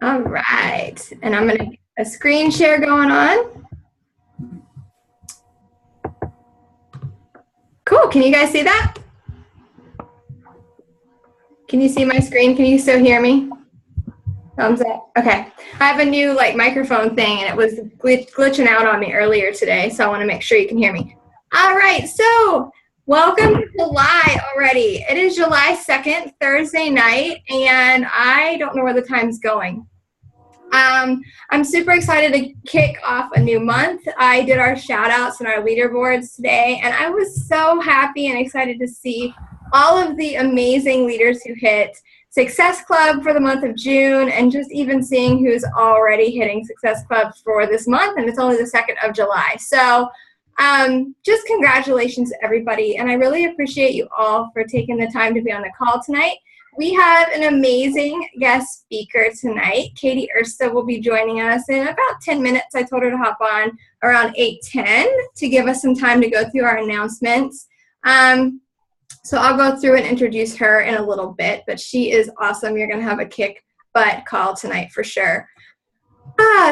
All right, and I'm going to get a screen share going on. Cool, can you guys see that? Can you see my screen? Can you still hear me? Thumbs up. Okay. I have a new microphone thing and it was glitching out on me earlier today, so I want to make sure you can hear me. All right, so welcome to July already. It is July 2nd, Thursday night, and I don't know where the time's going. I'm super excited to kick off a new month. I did our shout outs and our leaderboards today, and I was so happy and excited to see all of the amazing leaders who hit Success Club for the month of June, and just even seeing who's already hitting Success Club for this month, and it's only the 2nd of July. So just congratulations to everybody, and I really appreciate you all for taking the time to be on the call tonight. We have an amazing guest speaker tonight. Katy Ursta will be joining us in about 10 minutes. I told her to hop on around 8:10 to give us some time to go through our announcements. So I'll go through and introduce her in a little bit, but she is awesome. You're going to have a kick butt call tonight for sure.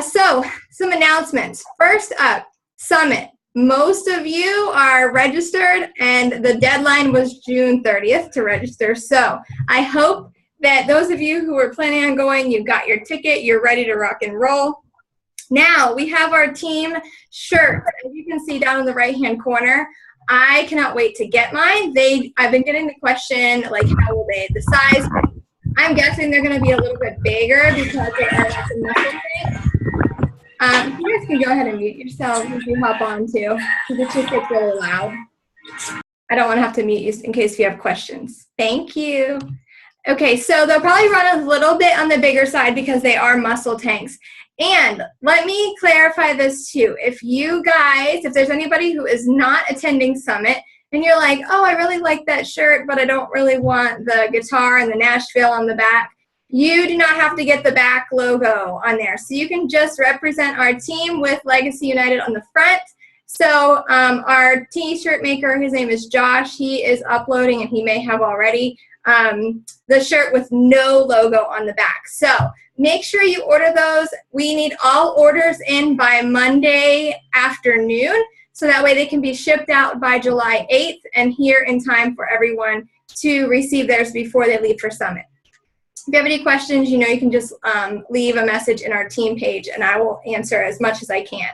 So some announcements. First up, Summit. Most of you are registered, and the deadline was June 30th to register. So I hope that those of you who were planning on going, you got your ticket, you're ready to rock and roll. Now, we have our team shirt. As you can see down in the right-hand corner, I cannot wait to get mine. I've been getting the question, like, how will they, the size? I'm guessing they're going to be a little bit bigger because they are like a muscle thing. You guys can go ahead and mute yourselves if you hop on too, because it just gets really loud. I don't want to have to mute you in case you have questions. Thank you. Okay, so they'll probably run a little bit on the bigger side because they are muscle tanks. And let me clarify this too. If there's anybody who is not attending Summit and you're like, oh, I really like that shirt, but I don't really want the guitar and the Nashville on the back, you do not have to get the back logo on there. So you can just represent our team with Legacy United on the front. So our t-shirt maker, his name is Josh, he is uploading, and he may have already, the shirt with no logo on the back. So make sure you order those. We need all orders in by Monday afternoon, so that way they can be shipped out by July 8th and here in time for everyone to receive theirs before they leave for Summit. If you have any questions, you can just leave a message in our team page, and I will answer as much as I can.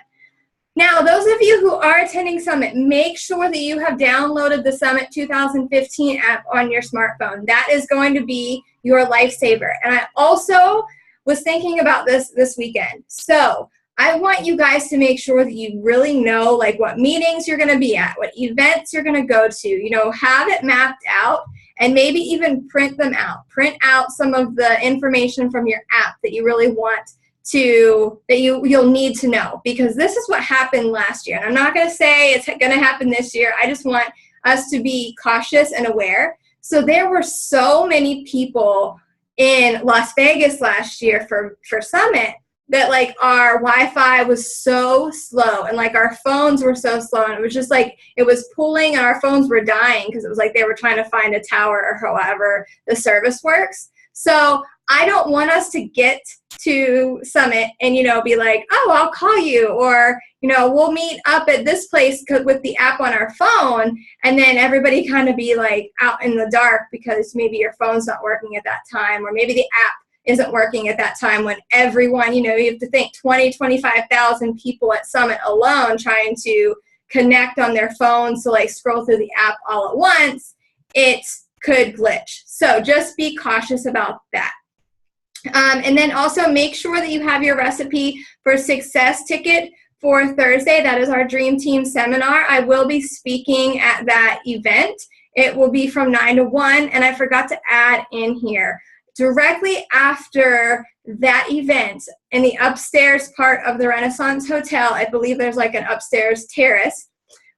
Now, those of you who are attending Summit, make sure that you have downloaded the Summit 2015 app on your smartphone. That is going to be your lifesaver. And I also was thinking about this weekend. So I want you guys to make sure that you really know what meetings you're going to be at, what events you're going to go to, have it mapped out. And maybe even print them out. Print out some of the information from your app that you really want that you'll need to know, because this is what happened last year. And I'm not going to say it's going to happen this year. I just want us to be cautious and aware. So there were so many people in Las Vegas last year for Summit that our Wi-Fi was so slow, and our phones were so slow, and it was just it was pulling, and our phones were dying because it was they were trying to find a tower or however the service works. So I don't want us to get to Summit and be like, oh, I'll call you, or we'll meet up at this place with the app on our phone, and then everybody kind of be out in the dark because maybe your phone's not working at that time, or maybe the app isn't working at that time, when everyone, you have to think 25,000 people at Summit alone trying to connect on their phones to scroll through the app all at once, it could glitch. So just be cautious about that. And then also make sure that you have your recipe for Success ticket for Thursday. That is our Dream Team seminar. I will be speaking at that event. It will be from 9 to 1, and I forgot to add in here, directly after that event, in the upstairs part of the Renaissance Hotel, I believe there's an upstairs terrace,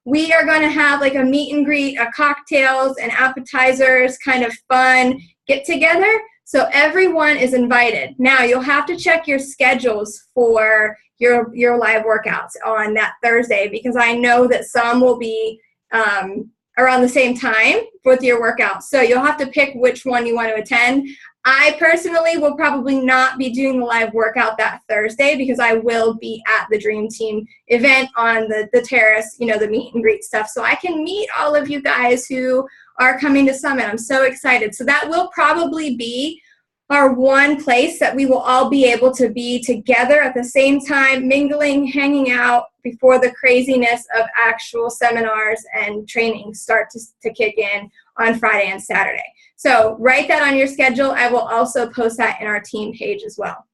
we are going to have a meet and greet, a cocktails and appetizers kind of fun get together. So everyone is invited. Now you'll have to check your schedules for your live workouts on that Thursday, because I know that some will be around the same time with your workouts. So you'll have to pick which one you want to attend. I personally will probably not be doing the live workout that Thursday because I will be at the Dream Team event on the terrace, you know, the meet and greet stuff. So I can meet all of you guys who are coming to Summit. I'm so excited. So that will probably be our one place that we will all be able to be together at the same time, mingling, hanging out before the craziness of actual seminars and trainings start to kick in on Friday and Saturday. So write that on your schedule. I will also post that in our team page as well.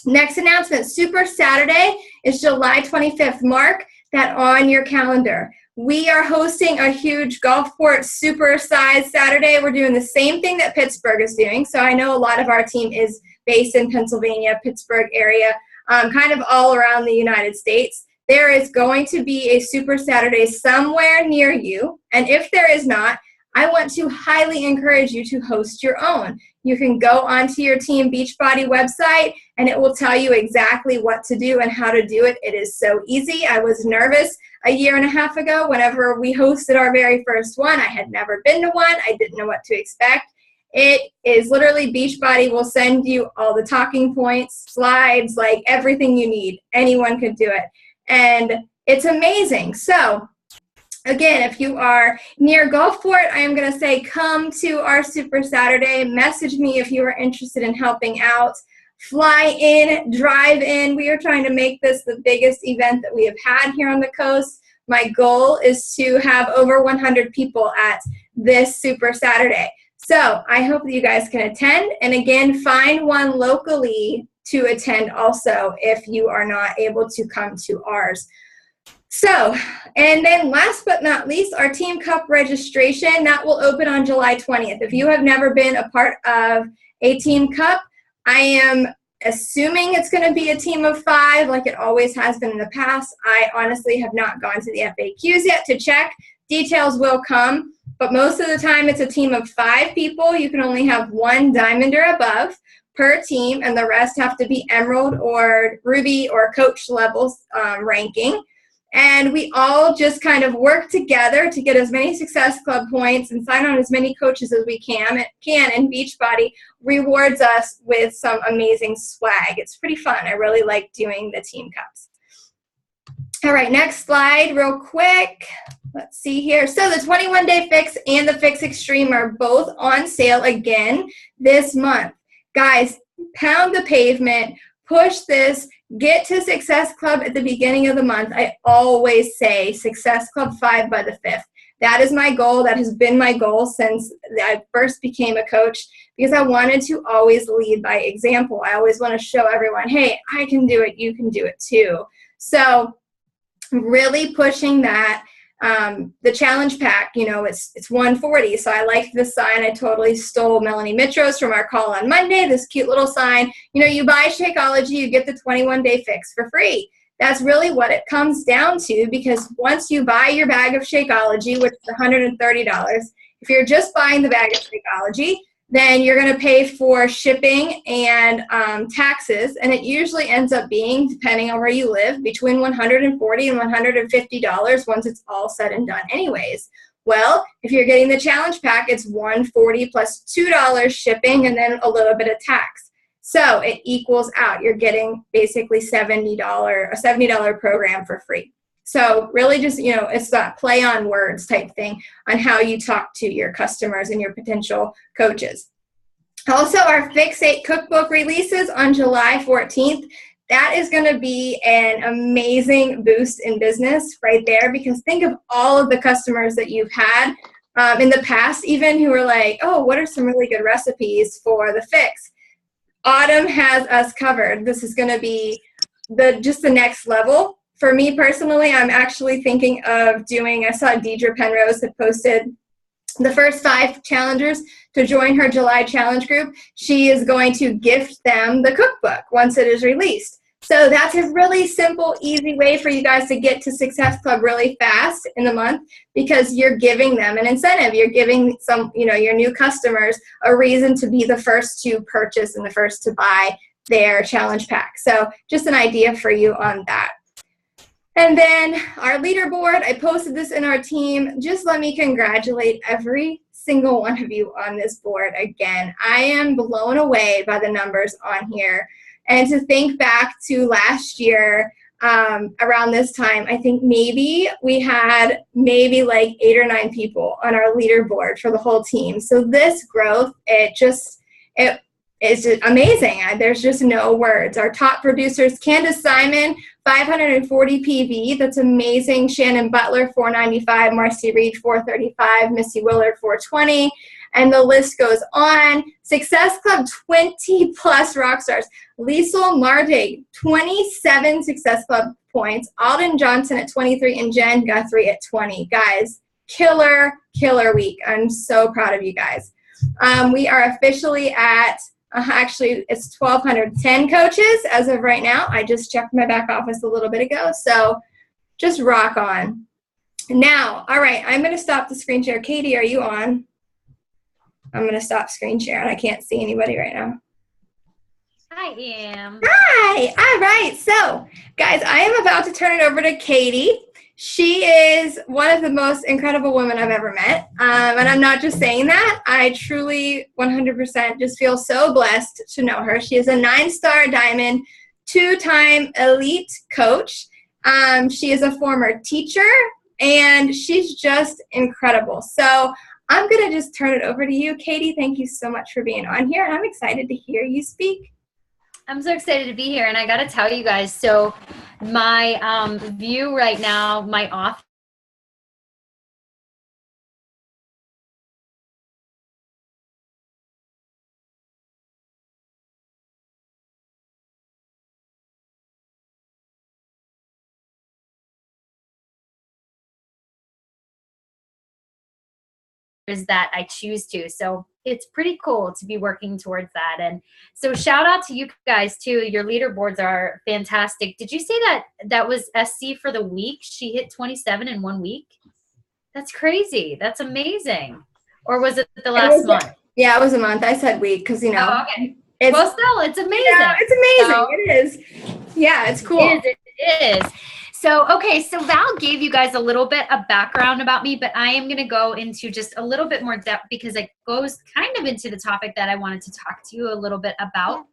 Next announcement, Super Saturday is July 25th. Mark that on your calendar. We are hosting a huge Gulfport super size Saturday. We're doing the same thing that Pittsburgh is doing. So I know a lot of our team is based in Pennsylvania, Pittsburgh area, kind of all around the United States. There is going to be a Super Saturday somewhere near you. And if there is not, I want to highly encourage you to host your own. You can go onto your Team Beachbody website and it will tell you exactly what to do and how to do it. It is so easy. I was nervous a year and a half ago whenever we hosted our very first one. I had never been to one. I didn't know what to expect. It is literally Beachbody will send you all the talking points, slides, like everything you need. Anyone could do it. And it's amazing. So again, if you are near Gulfport, I am going to say come to our Super Saturday. Message me if you are interested in helping out. Fly in, drive in. We are trying to make this the biggest event that we have had here on the coast. My goal is to have over 100 people at this Super Saturday. So I hope that you guys can attend. And again, find one locally to attend also if you are not able to come to ours. So, and then last but not least, our Team Cup registration, that will open on July 20th. If you have never been a part of a Team Cup, I am assuming it's going to be a team of 5 like it always has been in the past. I honestly have not gone to the FAQs yet to check. Details will come, but most of the time it's a team of 5 people. You can only have 1 diamond or above per team, and the rest have to be emerald or ruby or coach levels ranking. And we all just kind of work together to get as many Success Club points and sign on as many coaches as we can. And Beachbody rewards us with some amazing swag. It's pretty fun. I really like doing the team cups. All right, next slide real quick. Let's see here. So the 21-day fix and the Fix Extreme are both on sale again this month. Guys, pound the pavement, push this. Get to Success Club at the beginning of the month. I always say Success Club 5 by the 5th. That is my goal. That has been my goal since I first became a coach because I wanted to always lead by example. I always want to show everyone, hey, I can do it. You can do it too. So really pushing that. The challenge pack, you know, it's $140. So I like this sign. I totally stole Melanie Mitros from our call on Monday, this cute little sign. You know, you buy Shakeology, you get the 21-day fix for free. That's really what it comes down to, because once you buy your bag of Shakeology, which is $130, if you're just buying the bag of Shakeology, then you're going to pay for shipping and taxes, and it usually ends up being, depending on where you live, between $140 and $150 once it's all said and done anyways. Well, if you're getting the challenge pack, it's $140 plus $2 shipping and then a little bit of tax. So it equals out. You're getting basically a $70 program for free. So really just, you know, it's that play on words type thing on how you talk to your customers and your potential coaches. Also, our Fix 8 cookbook releases on July 14th. That is going to be an amazing boost in business right there, because think of all of the customers that you've had in the past, even who were like, oh, what are some really good recipes for the Fix? Autumn has us covered. This is going to be just the next level. For me personally, I'm actually thinking of doing, I saw Deidre Penrose had posted the first 5 challengers to join her July challenge group. She is going to gift them the cookbook once it is released. So that's a really simple, easy way for you guys to get to Success Club really fast in the month, because you're giving them an incentive. You're giving some, you know, your new customers a reason to be the first to purchase and the first to buy their challenge pack. So just an idea for you on that. And then our leaderboard, I posted this in our team. Just let me congratulate every single one of you on this board again. I am blown away by the numbers on here. And to think back to last year, around this time, I think maybe we had like 8 or 9 people on our leaderboard for the whole team. So this growth, it is just amazing. There's just no words. Our top producers, Candace Simon, 540 PV. That's amazing. Shannon Butler, 495. Marcy Reed, 435. Missy Willard, 420. And the list goes on. Success Club, 20 plus rock stars. Liesel Mardig, 27 Success Club points. Alden Johnson at 23 and Jen Guthrie at 20. Guys, killer week. I'm so proud of you guys. We are officially at, actually, it's 1,210 coaches as of right now. I just checked my back office a little bit ago. So just rock on. Now, all right, I'm going to stop the screen share. Katie, are you on? I'm going to stop screen share, and I can't see anybody right now. I am. Hi. All right. So, guys, I am about to turn it over to Katy. She is one of the most incredible women I've ever met. And I'm not just saying that. I truly 100% just feel so blessed to know her. She is a 9-star diamond, 2-time elite coach. She is a former teacher, and she's just incredible. So I'm going to just turn it over to you, Katy. Thank you so much for being on here. I'm excited to hear you speak. I'm so excited to be here. And I got to tell you guys, so my view right now, my office that I choose to. So it's pretty cool to be working towards that. And so shout out to you guys too. Your leaderboards are fantastic. Did you say that was SC for the week? She hit 27 in 1 week? That's crazy. That's amazing. Or was it the last month? Yeah, it was a month. I said week because, you know. Oh, okay. Well, still, it's amazing. Yeah, it's amazing. So, it is. Yeah, it's cool. It is. So, okay, so Val gave you guys a little bit of background about me, but I am going to go into just a little bit more depth because it goes kind of into the topic that I wanted to talk to you a little bit about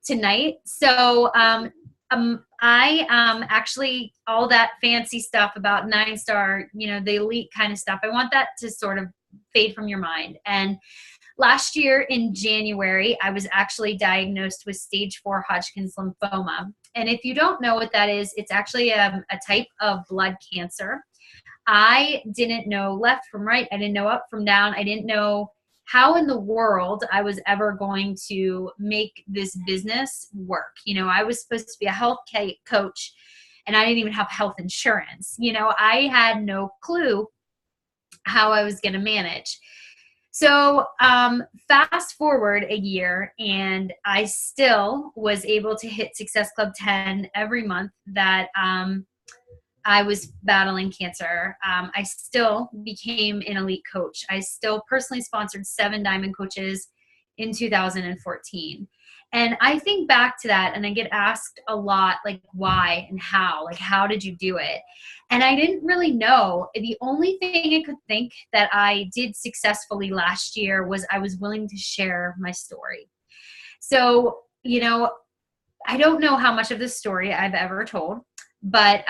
tonight. So, I actually, all that fancy stuff about 9-star, you know, the elite kind of stuff, I want that to sort of fade from your mind. And last year in January, I was actually diagnosed with stage 4 Hodgkin's lymphoma. And if you don't know what that is, it's actually a type of blood cancer. I didn't know left from right. I didn't know up from down. I didn't know how in the world I was ever going to make this business work. You know, I was supposed to be a health coach, and I didn't even have health insurance. You know, I had no clue how I was going to manage. So fast forward a year, and I still was able to hit Success Club 10 every month that I was battling cancer. I still became an elite coach. I still personally sponsored 7 diamond coaches in 2014. And I think back to that, and I get asked a lot, like, why and how? Like, how did you do it? And I didn't really know. The only thing I could think that I did successfully last year was I was willing to share my story. So, you know, I don't know how much of this story I've ever told, but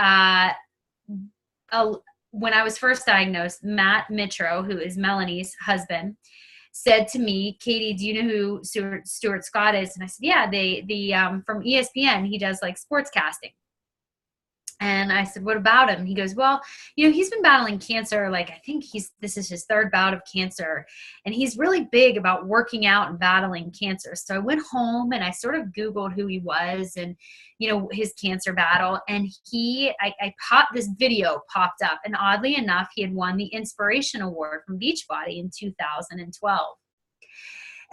when I was first diagnosed, Matt Mitro, who is Melanie's husband, said to me, Katy, do you know who Stuart Scott is? And I said, yeah, from ESPN, he does like sports casting. And I said, what about him? He goes, well, you know, he's been battling cancer. Like, I think this is his 3rd bout of cancer. And he's really big about working out and battling cancer. So I went home and I sort of Googled who he was and, you know, his cancer battle. And this video popped up. And oddly enough, he had won the Inspiration Award from Beachbody in 2012.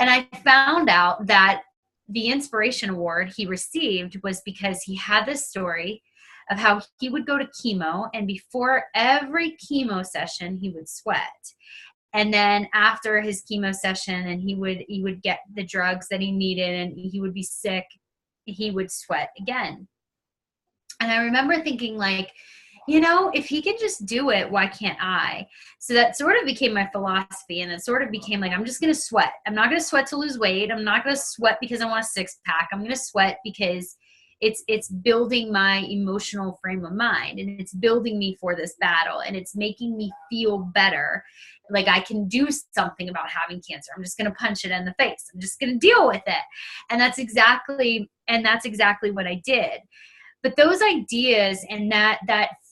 And I found out that the Inspiration Award he received was because he had this story of how he would go to chemo, and before every chemo session, he would sweat. And then after his chemo session, and he would get the drugs that he needed, and he would be sick, he would sweat again. And I remember thinking, like, if he can just do it, why can't I? So that sort of became my philosophy. And it sort of became like, I'm just going to sweat. I'm not going to sweat to lose weight. I'm not going to sweat because I want a six pack. I'm going to sweat because it's building my emotional frame of mind, and it's building me for this battle, and it's making me feel better. Like I can do something about having cancer. I'm just going to punch it in the face. I'm just going to deal with it. And that's exactly what I did. But those ideas and that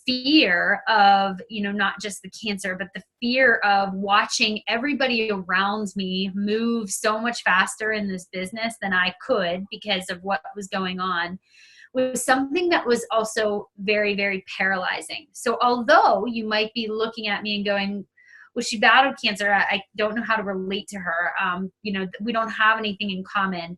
fear of, not just the cancer, but the fear of watching everybody around me move so much faster in this business than I could because of what was going on, was something that was also very, very paralyzing. So although you might be looking at me and going, well, she battled cancer, I don't know how to relate to her. We don't have anything in common.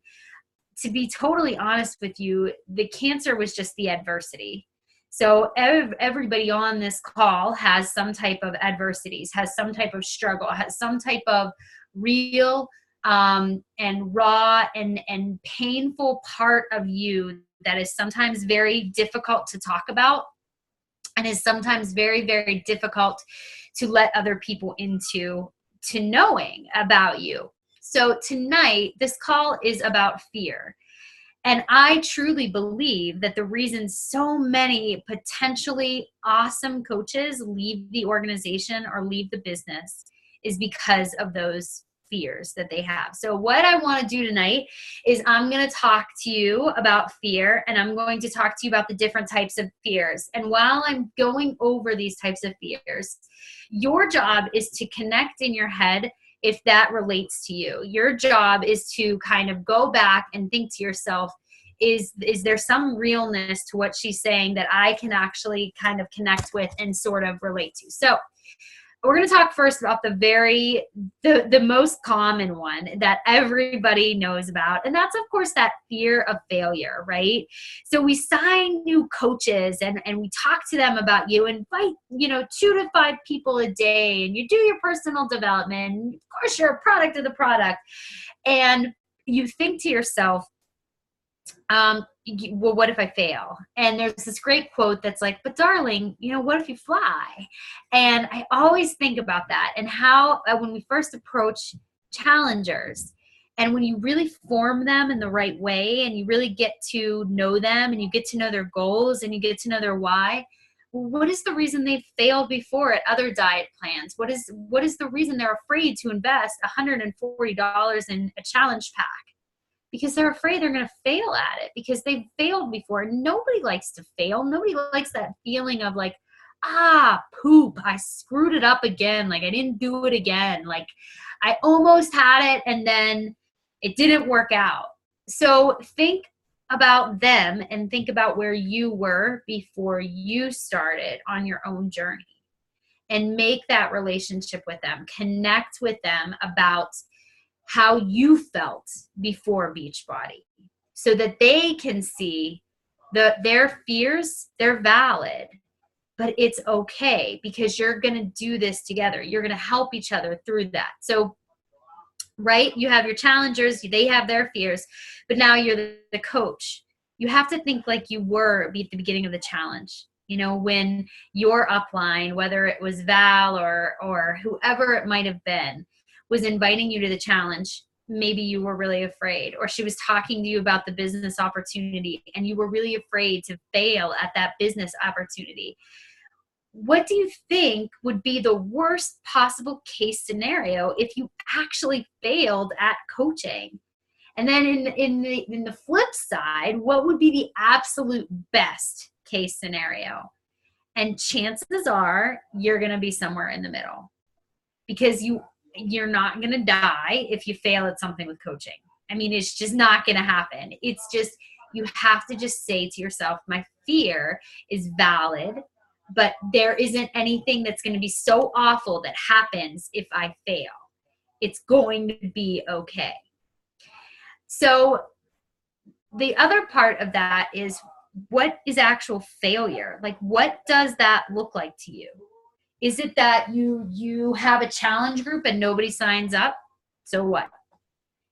To be totally honest with you, the cancer was just the adversity. So everybody on this call has some type of adversities, has some type of struggle, has some type of real and raw and painful part of you that is sometimes very difficult to talk about, and is sometimes very, very difficult to let other people into knowing about you. So tonight, this call is about fear. And I truly believe that the reason so many potentially awesome coaches leave the organization or leave the business is because of those fears that they have. So what I want to do tonight is I'm going to talk to you about fear, and I'm going to talk to you about the different types of fears. And while I'm going over these types of fears, your job is to connect in your head if that relates to you. Your job is to kind of go back and think to yourself, is there some realness to what she's saying that I can actually kind of connect with and sort of relate to? So we're going to talk first about the most common one that everybody knows about. And that's, of course, that fear of failure, right? So we sign new coaches and we talk to them about you, invite, 2 to 5 people a day, and you do your personal development. Of course, you're a product of the product. And you think to yourself, well, what if I fail? And there's this great quote that's like, but darling, what if you fly? And I always think about that, and how when we first approach challengers, and when you really form them in the right way, and you really get to know them, and you get to know their goals, and you get to know their why, well, what is the reason they failed before at other diet plans? What is the reason they're afraid to invest $140 in a challenge pack? Because they're afraid they're going to fail at it, because they've failed before. Nobody likes to fail. Nobody likes that feeling of like, poop, I screwed it up again. Like I didn't do it again. Like I almost had it and then it didn't work out. So think about them and think about where you were before you started on your own journey, and make that relationship with them. Connect with them about how you felt before Beachbody, so that they can see their fears, they're valid, but it's okay, because you're going to do this together. You're going to help each other through that. So, right, you have your challengers, they have their fears, but now you're the coach. You have to think like you were at the beginning of the challenge. When your upline, whether it was Val or whoever it might have been, was inviting you to the challenge, maybe you were really afraid, or she was talking to you about the business opportunity and you were really afraid to fail at that business opportunity. What do you think would be the worst possible case scenario if you actually failed at coaching? And then in the flip side, what would be the absolute best case scenario? And chances are you're going to be somewhere in the middle, because you're not going to die if you fail at something with coaching. I mean, it's just not going to happen. It's just, you have to just say to yourself, my fear is valid, but there isn't anything that's going to be so awful that happens if I fail. It's going to be okay. So the other part of that is, what is actual failure? Like, what does that look like to you? Is it that you have a challenge group and nobody signs up? So what?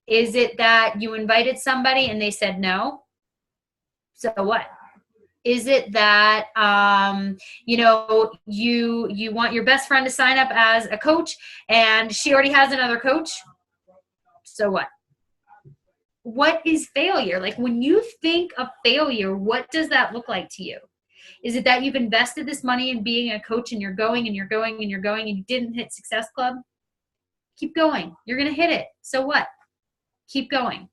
Is it that you invited somebody and they said no? So what? Is it that you want your best friend to sign up as a coach and she already has another coach? So what? What is failure? Like, when you think of failure, what does that look like to you? Is it that you've invested this money in being a coach and you're going and you're going and you're going and you didn't hit Success Club? Keep going. You're going to hit it. So what? Keep going.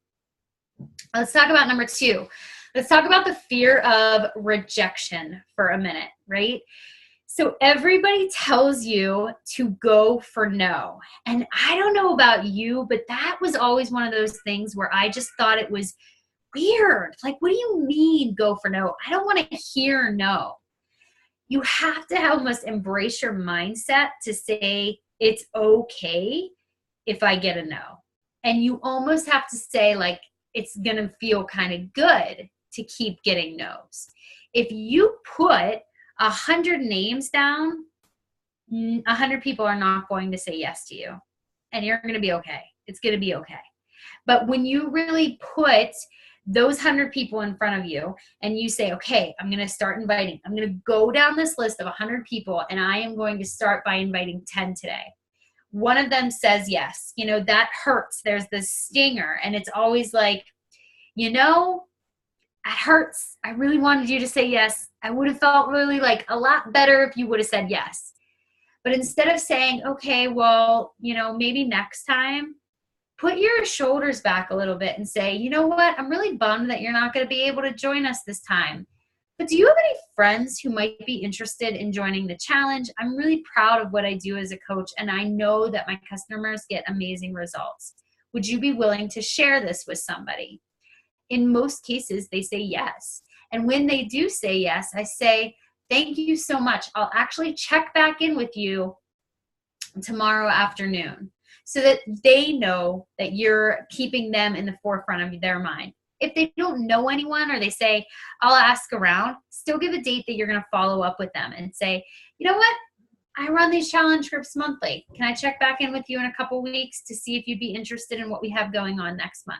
Let's talk about number 2. Let's talk about the fear of rejection for a minute, right? So everybody tells you to go for no. And I don't know about you, but that was always one of those things where I just thought it was weird. Like, what do you mean go for no? I don't want to hear no. You have to almost embrace your mindset to say it's okay if I get a no. And you almost have to say, like, it's going to feel kind of good to keep getting no's. If you put 100 names down, 100 people are not going to say yes to you. And you're going to be okay. It's going to be okay. But when you really put those 100 people in front of you and you say, okay, I'm going to start inviting. I'm going to go down this list of 100 people and I am going to start by inviting 10 today. One of them says yes. That hurts. There's this stinger. And it's always like, it hurts. I really wanted you to say yes. I would have felt really like a lot better if you would have said yes. But instead of saying, okay, well, maybe next time, put your shoulders back a little bit and say, you know what? I'm really bummed that you're not going to be able to join us this time. But do you have any friends who might be interested in joining the challenge? I'm really proud of what I do as a coach, and I know that my customers get amazing results. Would you be willing to share this with somebody? In most cases, they say yes. And when they do say yes, I say, thank you so much. I'll actually check back in with you tomorrow afternoon so that they know that you're keeping them in the forefront of their mind. If they don't know anyone or they say, I'll ask around, still give a date that you're going to follow up with them and say, you know what? I run these challenge groups monthly. Can I check back in with you in a couple weeks to see if you'd be interested in what we have going on next month?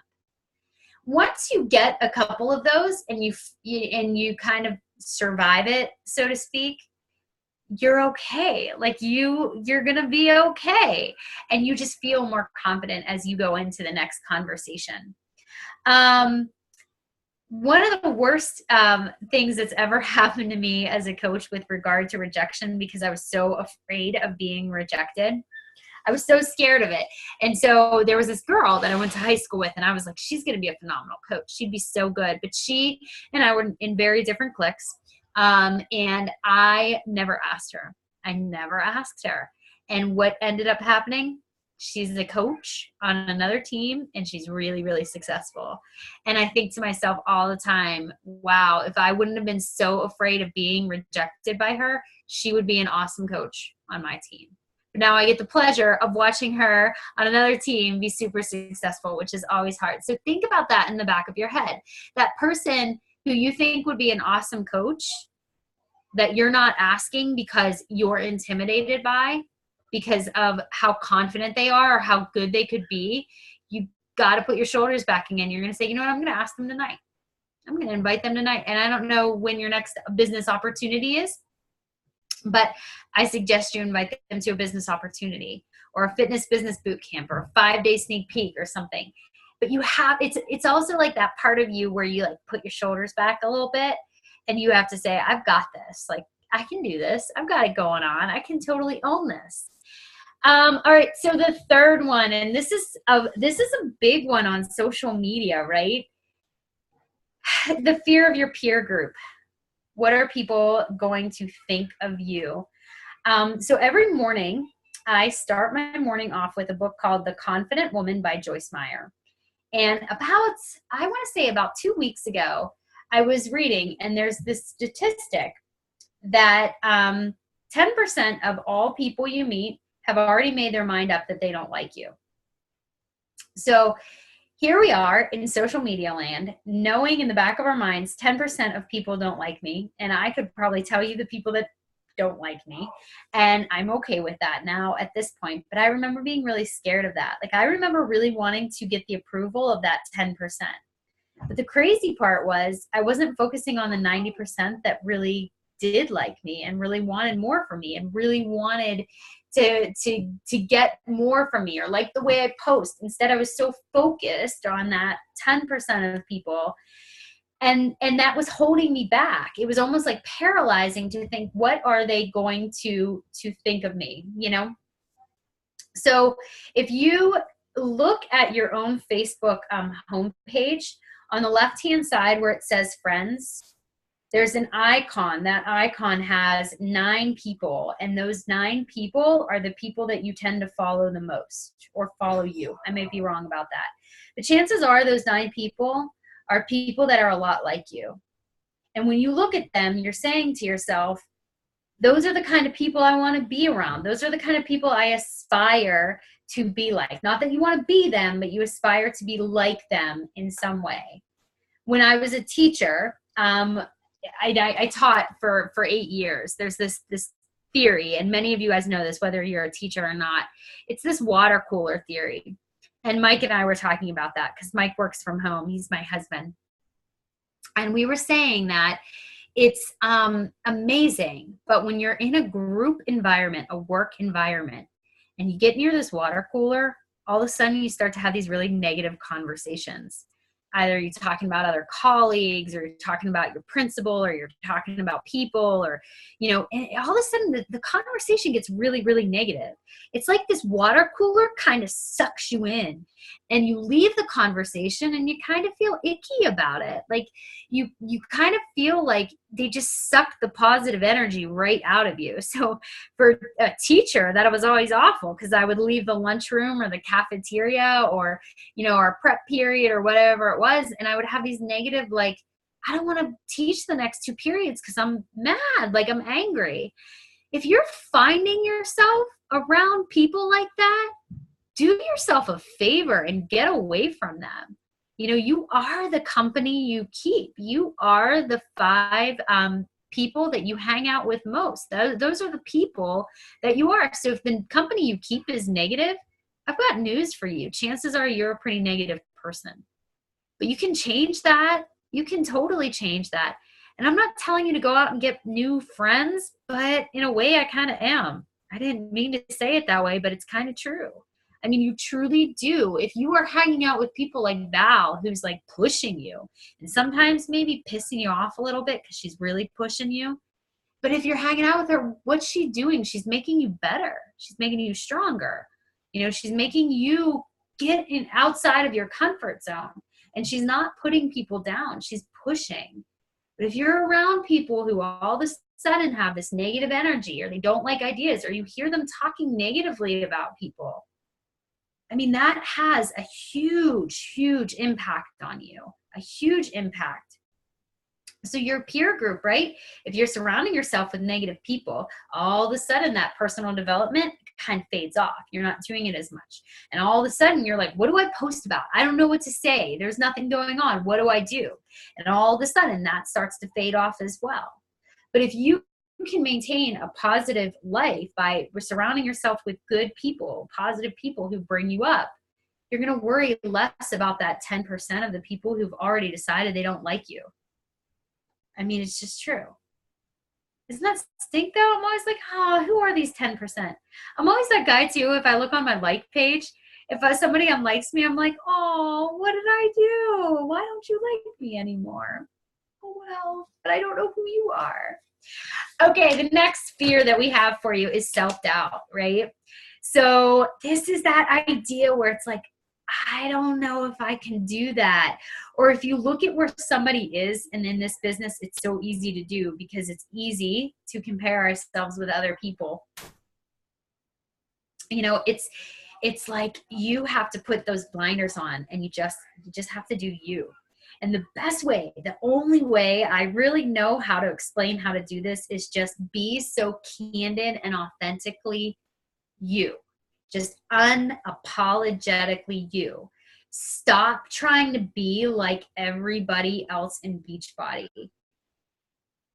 Once you get a couple of those and you kind of survive it, so to speak, you're okay. Like you're going to be okay. And you just feel more confident as you go into the next conversation. One of the worst things that's ever happened to me as a coach with regard to rejection, because I was so afraid of being rejected. I was so scared of it. And so there was this girl that I went to high school with, and I was like, she's going to be a phenomenal coach. She'd be so good. But she and I were in very different cliques. And I never asked her. I never asked her. And what ended up happening? She's a coach on another team, and she's really, really successful. And I think to myself all the time, wow, if I wouldn't have been so afraid of being rejected by her, she would be an awesome coach on my team. Now I get the pleasure of watching her on another team be super successful, which is always hard. So think about that in the back of your head. That person who you think would be an awesome coach that you're not asking because you're intimidated by, because of how confident they are or how good they could be, you got to put your shoulders back again. You're going to say, you know what, I'm going to ask them tonight. I'm going to invite them tonight. And I don't know when your next business opportunity is, but I suggest you invite them to a business opportunity or a fitness business boot camp or a 5-day sneak peek or something. But you have, it's also like that part of you where you like put your shoulders back a little bit and you have to say, I've got this. Like, I can do this. I've got it going on. I can totally own this. All right. So the third one, and this is a big one on social media, right? The fear of your peer group. What are people going to think of you? So every morning, I start my morning off with a book called The Confident Woman by Joyce Meyer. And I want to say about 2 weeks ago, I was reading, and there's this statistic that 10% of all people you meet have already made their mind up that they don't like you. So here we are in social media land, knowing in the back of our minds, 10% of people don't like me. And I could probably tell you the people that don't like me. And I'm okay with that now at this point. But I remember being really scared of that. Like, I remember really wanting to get the approval of that 10%. But the crazy part was I wasn't focusing on the 90% that really did like me and really wanted more from me and really wanted to get more from me or like the way I post. Instead, I was so focused on that 10% of people, and that was holding me back. It was almost like paralyzing to think, what are they going to think of me, you know? So if you look at your own Facebook homepage, on the left-hand side where it says friends, there's an icon. That icon has 9 people, and those 9 people are the people that you tend to follow the most or follow you. I may be wrong about that. The chances are those 9 people are people that are a lot like you. And when you look at them, you're saying to yourself, those are the kind of people I want to be around. Those are the kind of people I aspire to be like. Not that you want to be them, but you aspire to be like them in some way. When I was a teacher, I taught for 8 years. There's this theory, and many of you guys know this, whether you're a teacher or not. It's this water cooler theory. And Mike and I were talking about that because Mike works from home. He's my husband. And we were saying that it's amazing, but when you're in a group environment, a work environment, and you get near this water cooler, all of a sudden you start to have these really negative conversations. Either you're talking about other colleagues, or you're talking about your principal, or you're talking about people, or, you know, and all of a sudden the conversation gets really, really negative. It's like this water cooler kind of sucks you in, and you leave the conversation and you kind of feel icky about it. Like you kind of feel like they just suck the positive energy right out of you. So for a teacher, that was always awful, because I would leave the lunchroom or the cafeteria or, you know, our prep period or whatever it was, and I would have these negative, like, I don't want to teach the next 2 periods because I'm mad, like I'm angry. If you're finding yourself around people like that, do yourself a favor and get away from them. You know, you are the company you keep. You are the 5 people that you hang out with most. Those are the people that you are. So if the company you keep is negative, I've got news for you. Chances are you're a pretty negative person. But you can change that. You can totally change that. And I'm not telling you to go out and get new friends, but in a way I kind of am. I didn't mean to say it that way, but it's kind of true. I mean, you truly do. If you are hanging out with people like Val, who's like pushing you and sometimes maybe pissing you off a little bit because she's really pushing you. But if you're hanging out with her, what's she doing? She's making you better. She's making you stronger. You know, she's making you get in outside of your comfort zone. And she's not putting people down. She's pushing. But if you're around people who all of a sudden have this negative energy, or they don't like ideas, or you hear them talking negatively about people, I mean, that has a huge, huge impact on you, a huge impact. So your peer group, right? If you're surrounding yourself with negative people, all of a sudden that personal development kind of fades off. You're not doing it as much. And all of a sudden you're like, what do I post about? I don't know what to say. There's nothing going on. What do I do? And all of a sudden that starts to fade off as well. But if you can maintain a positive life by surrounding yourself with good people, positive people who bring you up, you're going to worry less about that 10% of the people who've already decided they don't like you. I mean, it's just true. Doesn't that stink though? I'm always like, oh, who are these 10%? I'm always that guy too. If I look on my like page, if somebody unlikes me, I'm like, oh, what did I do? Why don't you like me anymore? Oh, well, but I don't know who you are. Okay, the next fear that we have for you is self-doubt, right? So this is that idea where it's like, I don't know if I can do that. Or if you look at where somebody is, and in this business, it's so easy to do because it's easy to compare ourselves with other people. You know, it's like you have to put those blinders on, and you just have to do you. And the best way, the only way I really know how to explain how to do this is just be so candid and authentically you. Just unapologetically you. Stop trying to be like everybody else in Beachbody.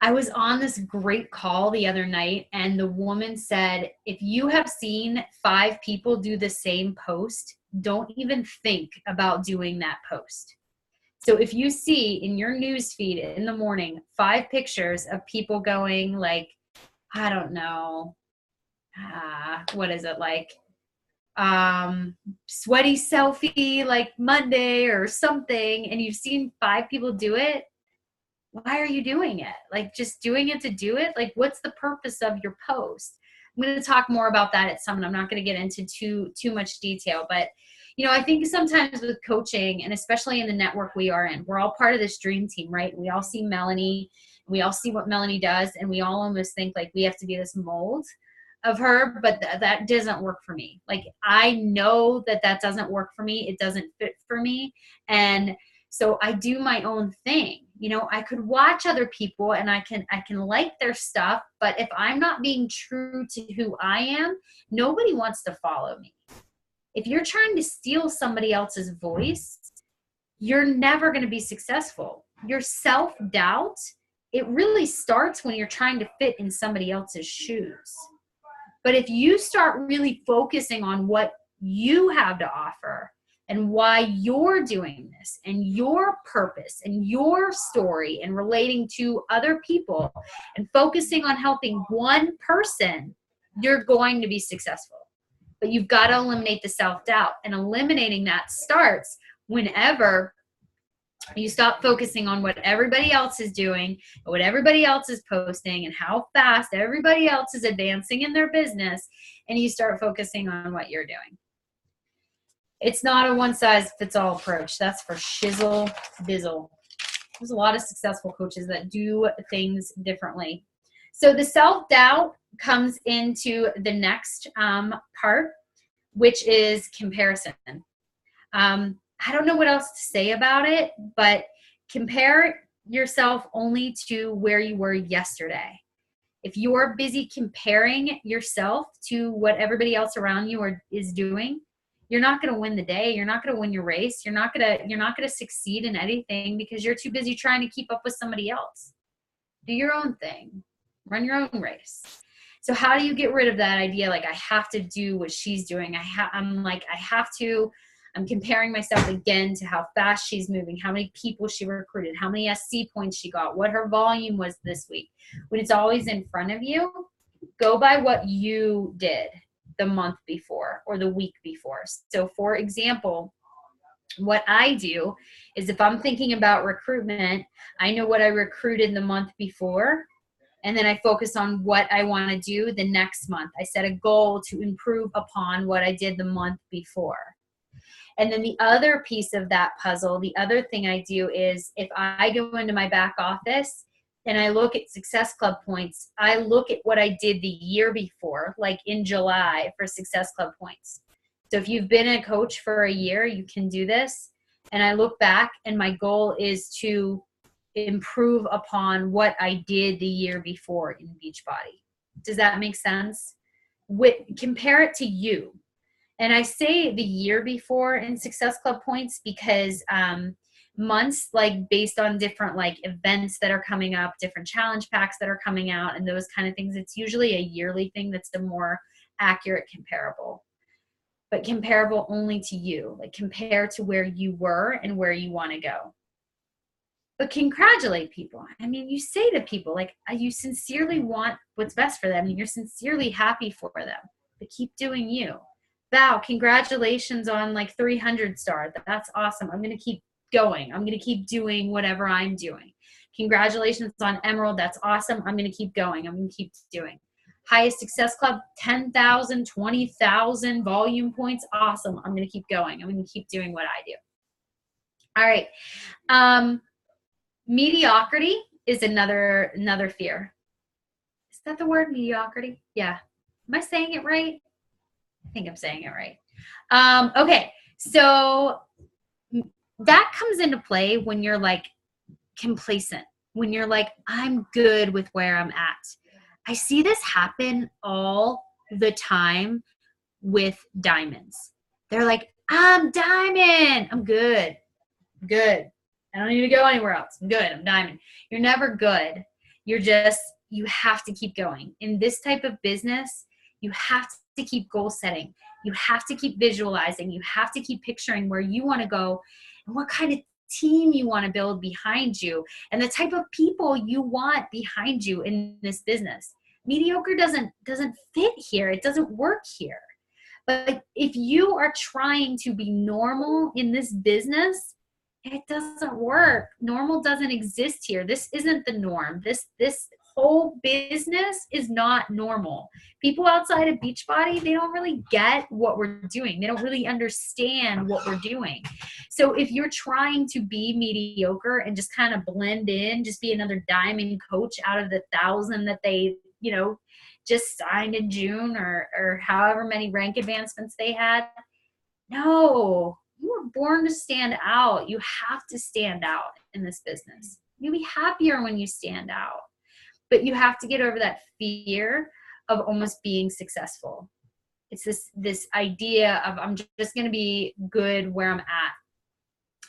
I was on this great call the other night, and the woman said, if you have seen 5 people do the same post, don't even think about doing that post. So if you see in your news feed in the morning 5 pictures of people going like, I don't know, what is it like? Sweaty selfie like Monday or something, and you've seen 5 people do it, why are you doing it? Like, just doing it to do it? Like, what's the purpose of your post? I'm going to talk more about that at some, and I'm not going to get into too much detail, but I think sometimes with coaching, and especially in the network we are in, we're all part of this dream team, right? We all see Melanie, we all see what Melanie does, and we all almost think like we have to be this mold of her, but that doesn't work for me. Like, I know that doesn't work for me. It doesn't fit for me. And so I do my own thing. I could watch other people and I can like their stuff, but if I'm not being true to who I am, nobody wants to follow me. If you're trying to steal somebody else's voice, you're never going to be successful. Your self-doubt, it really starts when you're trying to fit in somebody else's shoes. But if you start really focusing on what you have to offer and why you're doing this and your purpose and your story and relating to other people and focusing on helping one person, you're going to be successful. But you've got to eliminate the self-doubt, and eliminating that starts whenever you stop focusing on what everybody else is doing, what everybody else is posting, and how fast everybody else is advancing in their business, and you start focusing on what you're doing. It's not a one-size-fits-all approach. That's for shizzle bizzle. There's a lot of successful coaches that do things differently. So the self-doubt comes into the next part, which is comparison. I don't know what else to say about it, but compare yourself only to where you were yesterday. If you're busy comparing yourself to what everybody else around you is doing, you're not going to win the day. You're not going to win your race. You're not going to succeed in anything because you're too busy trying to keep up with somebody else. Do your own thing. Run your own race. So how do you get rid of that idea? Like, I have to do what she's doing. I'm comparing myself again to how fast she's moving, how many people she recruited, how many SC points she got, what her volume was this week. When it's always in front of you, go by what you did the month before or the week before. So for example, what I do is if I'm thinking about recruitment, I know what I recruited the month before, and then I focus on what I want to do the next month. I set a goal to improve upon what I did the month before. And then the other piece of that puzzle, the other thing I do is if I go into my back office and I look at Success Club points, I look at what I did the year before, like in July for Success Club points. So if you've been a coach for a year, you can do this. And I look back and my goal is to improve upon what I did the year before in Beachbody. Does that make sense? Compare it to you. And I say the year before in Success Club points because months, like based on different like events that are coming up, different challenge packs that are coming out and those kind of things, it's usually a yearly thing that's the more accurate comparable. But comparable only to you, like compare to where you were and where you want to go. But congratulate people. I mean, you say to people, like, you sincerely want what's best for them and you're sincerely happy for them, but keep doing you. Val, congratulations on like 300 star. That's awesome. I'm going to keep going. I'm going to keep doing whatever I'm doing. Congratulations on Emerald. That's awesome. I'm going to keep going. I'm going to keep doing. Highest Success Club, 10,000, 20,000 volume points. Awesome. I'm going to keep going. I'm going to keep doing what I do. All right. Mediocrity is another fear. Is that the word, mediocrity? Yeah. Am I saying it right? I think I'm saying it right. Okay. So that comes into play when you're like complacent, when you're like, I'm good with where I'm at. I see this happen all the time with diamonds. They're like, I'm diamond. I'm good. Good. I don't need to go anywhere else. I'm good. I'm diamond. You're never good. You have to keep going. In this type of business, you have to keep goal setting. You have to keep visualizing. You have to keep picturing where you want to go and what kind of team you want to build behind you, and the type of people you want behind you in this business. Mediocre doesn't fit here. It doesn't work here. But if you are trying to be normal in this business, it doesn't work. Normal doesn't exist here. This isn't the norm. This whole business is not normal. People outside of Beachbody, they don't really get what we're doing. They don't really understand what we're doing. So if you're trying to be mediocre and just kind of blend in, just be another diamond coach out of the 1,000 that they, just signed in June or however many rank advancements they had, no, you were born to stand out. You have to stand out in this business. You'll be happier when you stand out. But you have to get over that fear of almost being successful. It's this idea of I'm just going to be good where I'm at.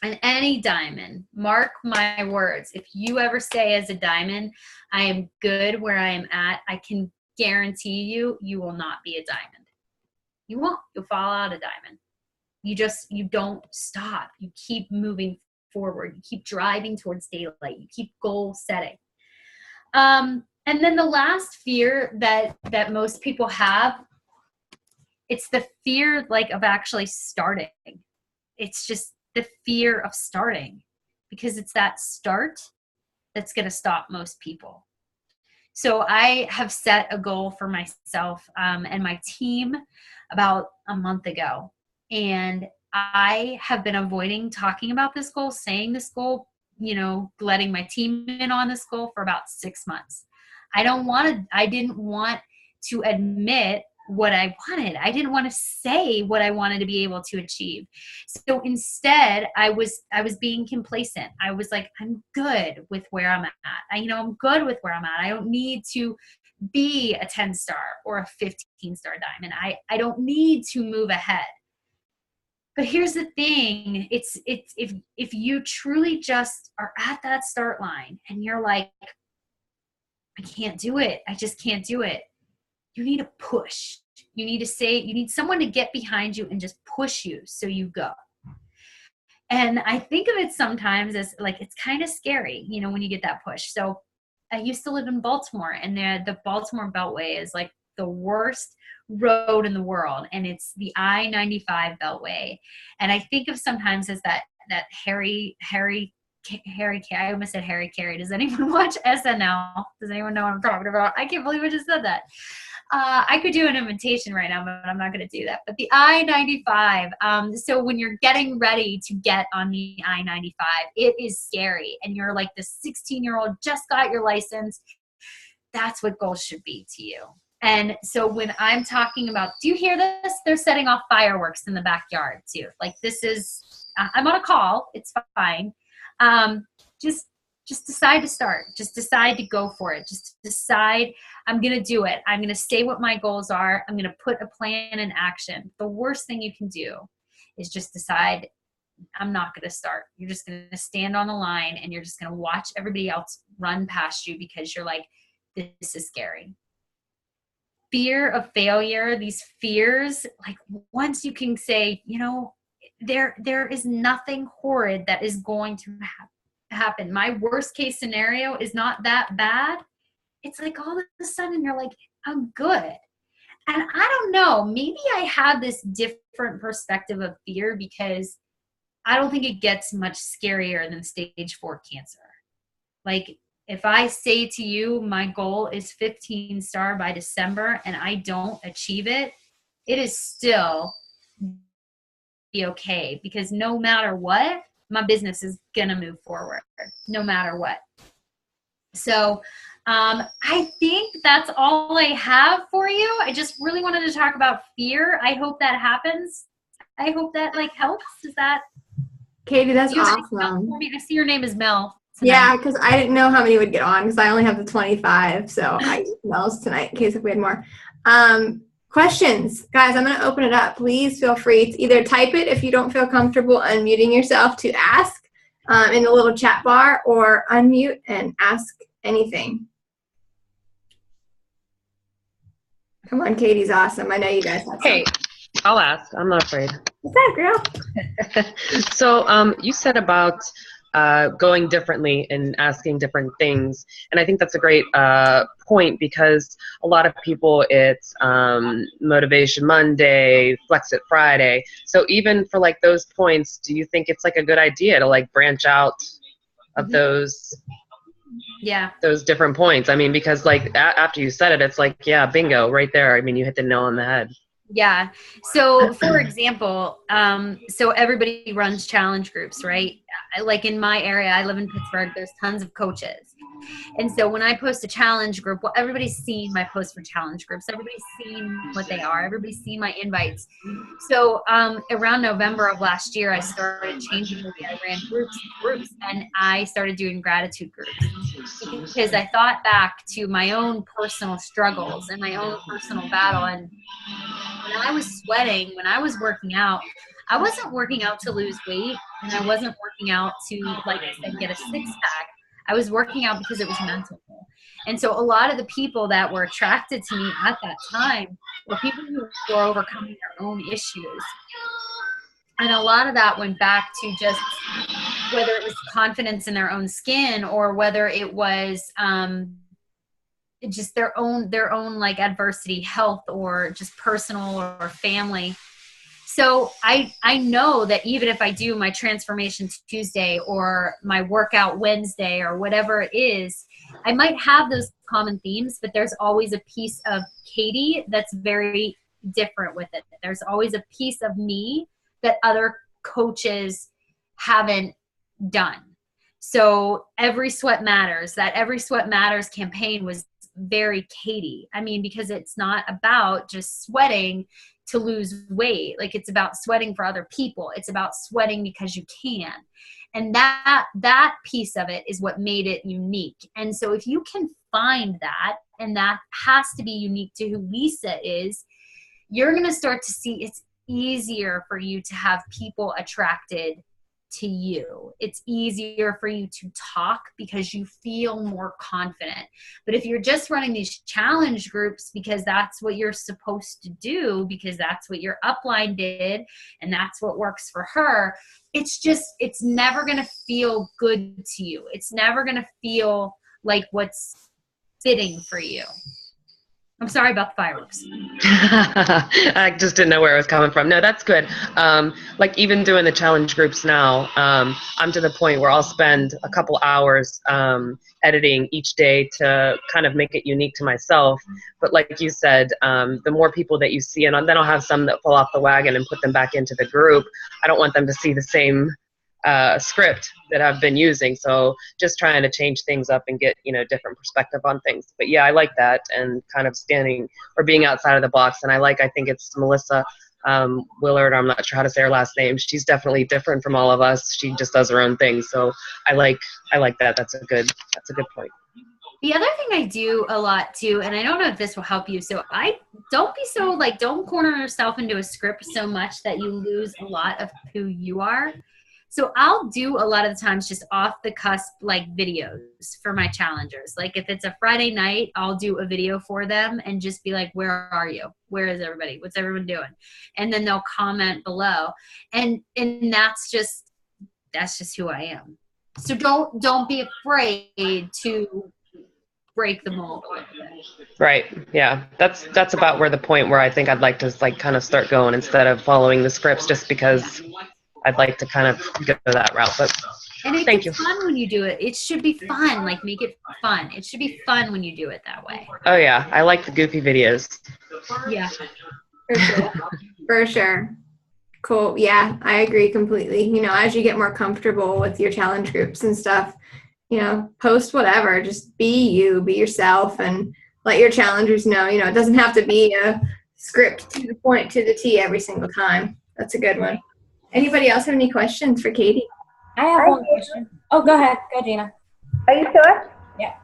And any diamond, mark my words, if you ever say as a diamond, I am good where I am at, I can guarantee you will not be a diamond. You won't. You'll fall out of diamond. You don't stop. You keep moving forward. You keep driving towards daylight. You keep goal setting. And then the last fear that most people have, it's the fear of actually starting. It's just the fear of starting, because it's that start that's going to stop most people. So I have set a goal for myself and my team about a month ago. And I have been avoiding talking about this goal, saying this goal, letting my team in on this goal for about 6 months. I didn't want to admit what I wanted. I didn't want to say what I wanted to be able to achieve. So instead, I was being complacent. I was like, I'm good with where I'm at. I'm good with where I'm at. I don't need to be a 10-star or a 15-star diamond. I don't need to move ahead. But here's the thing. It's if you truly just are at that start line and you're like, I can't do it. I just can't do it. You need to push. You need someone to get behind you and just push you so you go. And I think of it sometimes as it's kind of scary, when you get that push. So I used to live in Baltimore, and the Baltimore Beltway is the worst road in the world, and it's the I-95 Beltway. And I think of sometimes as that Harry I almost said Harry Carey. Does anyone watch SNL? Does anyone know what I'm talking about? I can't believe I just said that. I could do an imitation right now, but I'm not going to do that. But the I-95, so when you're getting ready to get on the I-95, it is scary. And you're like this 16-year-old, just got your license. That's what goals should be to you. And so when I'm talking about, do you hear this? They're setting off fireworks in the backyard too. I'm on a call. It's fine. Just decide to start. Just decide to go for it. Just decide I'm going to do it. I'm going to say what my goals are. I'm going to put a plan in action. The worst thing you can do is just decide I'm not going to start. You're just going to stand on the line and you're just going to watch everybody else run past you because you're like, this is scary. Fear of failure, these fears, once you can say, there is nothing horrid that is going to happen. My worst case scenario is not that bad. It's all of a sudden you're like, I'm good. And I don't know, maybe I have this different perspective of fear because I don't think it gets much scarier than stage 4 cancer. If I say to you, my goal is 15-star by December and I don't achieve it, it is still be okay, because no matter what, my business is going to move forward no matter what. So I think that's all I have for you. I just really wanted to talk about fear. I hope that happens. I hope that helps. Is that Katy, that's awesome. I see your name is Mel tonight. Yeah, because I didn't know how many would get on because I only have the 25. So I used Mel's tonight in case if we had more. Questions. Guys, I'm going to open it up. Please feel free to either type it if you don't feel comfortable unmuting yourself to ask in the little chat bar, or unmute and ask anything. Come on, Katie's awesome. I know you guys have Hey, I'll ask. I'm not afraid. What's up, girl? So you said about going differently and asking different things. And I think that's a great point, because a lot of people, it's Motivation Monday, Flex It Friday. So even for like those points, do you think it's like a good idea to like branch out of those different points? I mean, because like after you said it, it's like, yeah, bingo, right there. I mean, you hit the nail on the head. Yeah. So for example, so everybody runs challenge groups, right? Like in my area, I live in Pittsburgh, there's tons of coaches. And so when I post a challenge group, well, everybody's seen my posts for challenge groups. Everybody's seen what they are. Everybody's seen my invites. So around November of last year, I started changing the way I ran groups, and I started doing gratitude groups, because I thought back to my own personal struggles and my own personal battle. And when I was sweating, when I was working out, I wasn't working out to lose weight, and I wasn't working out to, like I said, get a six-pack. I was working out because it was mental. And so a lot of the people that were attracted to me at that time were people who were overcoming their own issues. And a lot of that went back to just whether it was confidence in their own skin, or whether it was just their own like adversity, health, or just personal or family. So I know that even if I do my Transformation Tuesday or my Workout Wednesday or whatever it is, I might have those common themes, but there's always a piece of Katy that's very different with it. There's always a piece of me that other coaches haven't done. So Every Sweat Matters, that Every Sweat Matters campaign was very Katy. I mean, because it's not about just sweating to lose weight. Like, it's about sweating for other people. It's about sweating because you can. And that piece of it is what made it unique. And so if you can find that, and that has to be unique to who Lisa is, you're going to start to see it's easier for you to have people attracted to you. It's easier for you to talk because you feel more confident. But if you're just running these challenge groups because that's what you're supposed to do, because that's what your upline did and that's what works for her, it's never going to feel good to you. It's never going to feel like what's fitting for you. I'm sorry about the fireworks. I just didn't know where it was coming from. No, that's good. Like even doing the challenge groups now, I'm to the point where I'll spend a couple hours editing each day to kind of make it unique to myself. But like you said, the more people that you see, and then I'll have some that fall off the wagon and put them back into the group. I don't want them to see the same script that I've been using. So just trying to change things up and get, different perspective on things. But yeah, I like that, and kind of standing or being outside of the box. And I think it's Melissa Willard. I'm not sure how to say her last name. She's definitely different from all of us. She just does her own thing. So I like that. That's a good point. The other thing I do a lot too, and I don't know if this will help you, so don't be so don't corner yourself into a script so much that you lose a lot of who you are. So I'll do a lot of the times just off the cusp, like videos for my challengers. Like if it's a Friday night, I'll do a video for them and just be like, where are you? Where is everybody? What's everyone doing? And then they'll comment below. And that's just who I am. So don't be afraid to break the mold. Right. Yeah. That's about where the point where I think I'd like to kind of start going, instead of following the scripts, just because I'd like to kind of go that route. But thank you. It's fun when you do it. It should be fun. Like, make it fun. It should be fun when you do it that way. Oh yeah, I like the goofy videos. Yeah. For sure. For sure. Cool. Yeah, I agree completely. As you get more comfortable with your challenge groups and stuff, post whatever. Just be you, be yourself, and let your challengers know, it doesn't have to be a script to the point, to the T every single time. That's a good one. Anybody else have any questions for Katy? I have one question. Oh, go ahead. Go, Gina. Are you sure? Yeah.